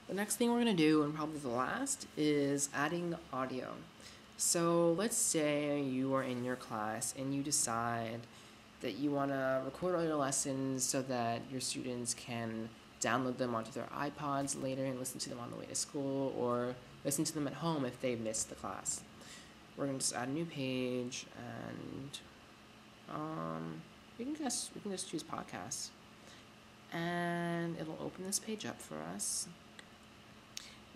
The next thing we're going to do, and probably the last, is adding audio. So let's say you are in your class and you decide that you want to record all your lessons so that your students can download them onto their iPods later and listen to them on the way to school, or listen to them at home if they missed the class. We're going to just add a new page, and we can just choose podcasts, and it'll open this page up for us.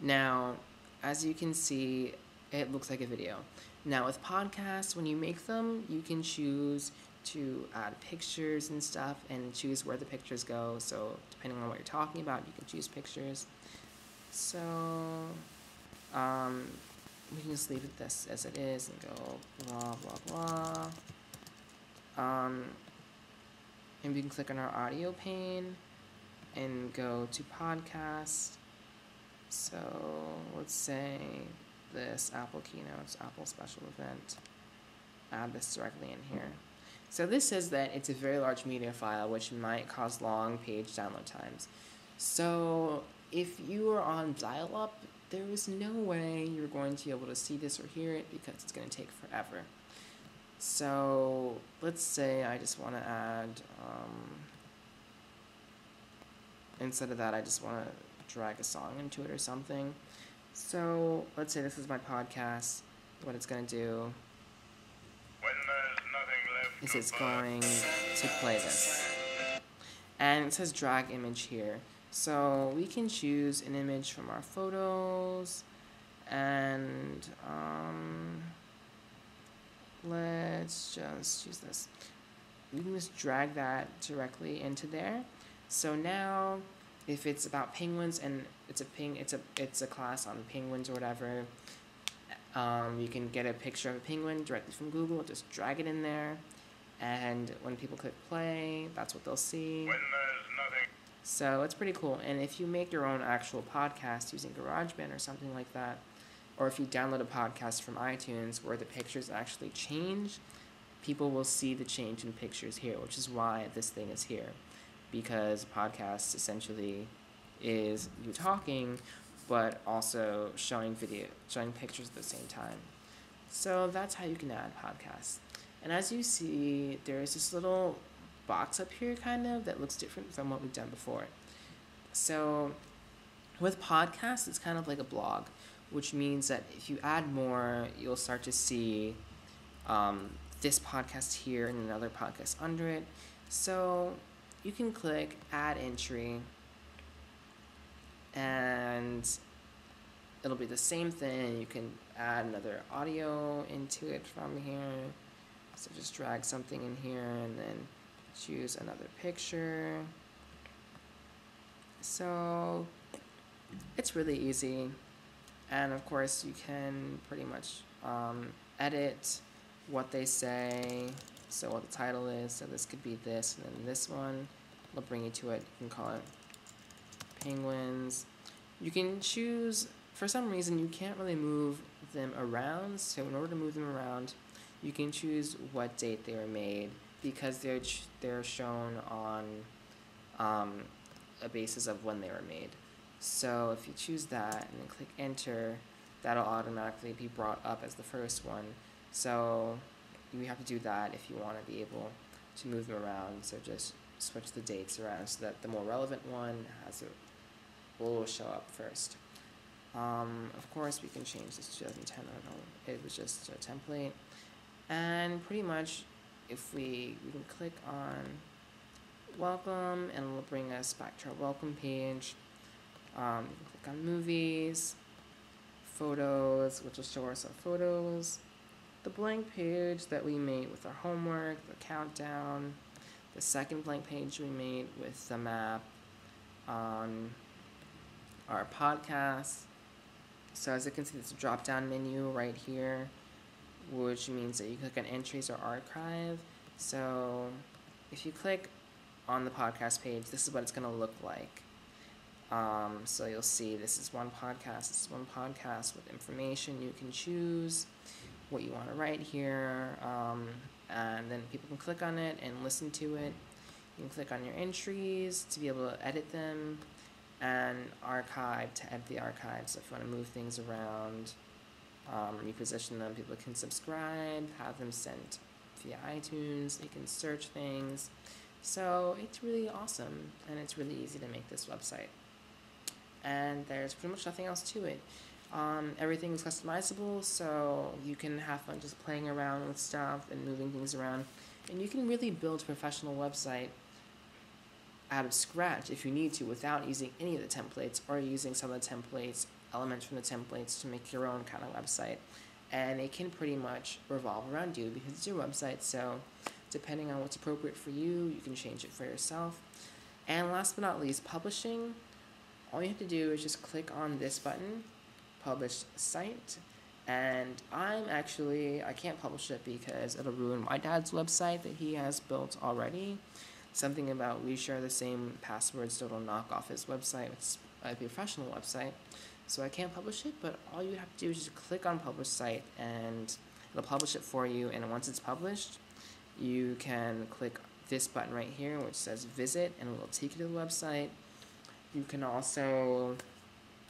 Now, as you can see, it looks like a video. Now, with podcasts, when you make them, you can choose to add pictures and stuff and choose where the pictures go. So, depending on what you're talking about, you can choose pictures. So, we can just leave it this as it is and go blah, blah, blah. And we can click on our audio pane and go to podcast. So let's say this Apple Keynotes, Apple Special Event. Add this directly in here. So this says that it's a very large media file, which might cause long page download times. So if you are on dial-up, there is no way you're going to be able to see this or hear it because it's going to take forever. So let's say I just want to add, instead of that, I just want to drag a song into it or something. So let's say this is my podcast. What it's going to do is it's going to play this. And it says drag image here. So we can choose an image from our photos, and let's just choose this. We can just drag that directly into there. So now, if it's about penguins and it's a class on penguins or whatever, you can get a picture of a penguin directly from Google. Just drag it in there, and when people click play, that's what they'll see. So it's pretty cool. And if you make your own actual podcast using GarageBand or something like that, or if you download a podcast from iTunes where the pictures actually change, people will see the change in pictures here, which is why this thing is here. Because podcasts essentially is you talking, but also showing pictures at the same time. So that's how you can add podcasts. And as you see, there's this little box up here kind of that looks different from what we've done before. So with podcasts, it's kind of like a blog, which means that if you add more, you'll start to see this podcast here and another podcast under it. So you can click add entry, and it'll be the same thing. You can add another audio into it from here. So just drag something in here and then choose another picture. So it's really easy. And of course you can pretty much edit what they say. So what the title is. So this could be this, and then this one will bring you to it. You can call it penguins. You can choose, for some reason you can't really move them around, so in order to move them around, you can choose what date they were made, because they're shown on a basis of when they were made. So if you choose that and then click enter, that'll automatically be brought up as the first one. So you have to do that if you want to be able to move them around. So just switch the dates around so that the more relevant one will show up first. Of course, we can change this to 2010. I don't know. It was just a template. And pretty much, if we can click on welcome, and it'll bring us back to our welcome page. You can click on movies, photos, which will show us our photos, the blank page that we made with our homework, the countdown, the second blank page we made with the map on our podcast. So as you can see, there's a drop-down menu right here, which means that you click on entries or archive. So if you click on the podcast page, this is what it's going to look like. So you'll see this is one podcast with information. You can choose what you want to write here, and then people can click on it and listen to it. You can click on your entries to be able to edit them, and archive to edit the archive. So if you want to move things around, reposition them, people can subscribe, have them sent via iTunes, they can search things. So it's really awesome, and it's really easy to make this website. And there's pretty much nothing else to it. Everything is customizable, so you can have fun just playing around with stuff and moving things around. And you can really build a professional website out of scratch if you need to, without using any of the templates or using some of the templates, elements from the templates, to make your own kind of website. And it can pretty much revolve around you because it's your website, so depending on what's appropriate for you, you can change it for yourself. And last but not least, publishing. All you have to do is just click on this button, publish site, and I can't publish it because it'll ruin my dad's website that he has built already. Something about we share the same passwords, so it'll knock off his website. It's a professional website, so I can't publish it, but all you have to do is just click on publish site and it'll publish it for you. And once it's published, you can click this button right here which says visit, and it'll take you to the website. You can also,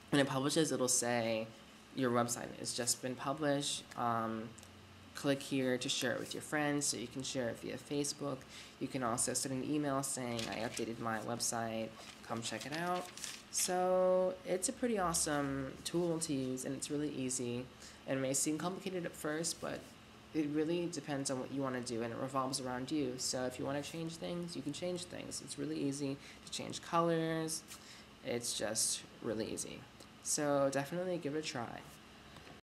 when it publishes, it'll say your website has just been published. Click here to share it with your friends, so you can share it via Facebook. You can also send an email saying, I updated my website, come check it out. So it's a pretty awesome tool to use, and it's really easy. It may seem complicated at first, but it really depends on what you want to do, and it revolves around you. So if you want to change things, you can change things. It's really easy to change colors. It's just really easy. So definitely give it a try.